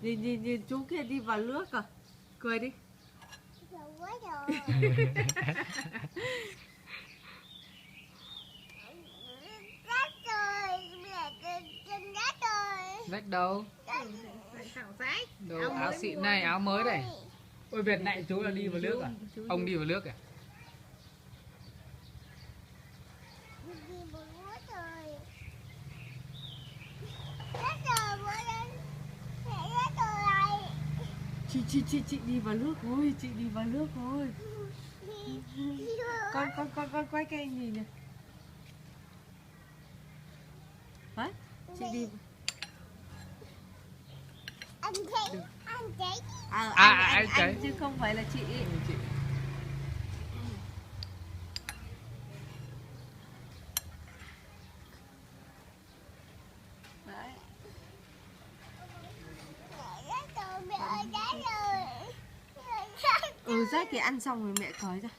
Nhìn chú kia đi vào nước à. Cười đi. Quá rồi. Rách rồi, mẹ chân rách rồi. Rách đâu? Đồ áo xịn này, áo mới này. Ôi Việt này chú là đi vào nước à? Ông đi vào nước à? Đi vào nước rồi. Rách rồi, bố lên. Mẹ rách rồi. Chị đi vào nước thôi, chị đi vào nước thôi. Con quay cái gì nè. Đấy, chị đi. Anh thấy, anh thấy. Anh chứ không phải là chị. Chị. Đấy. Mẹ rách rồi, mẹ ơi rách rồi. Rách thì ăn xong rồi mẹ cởi ra.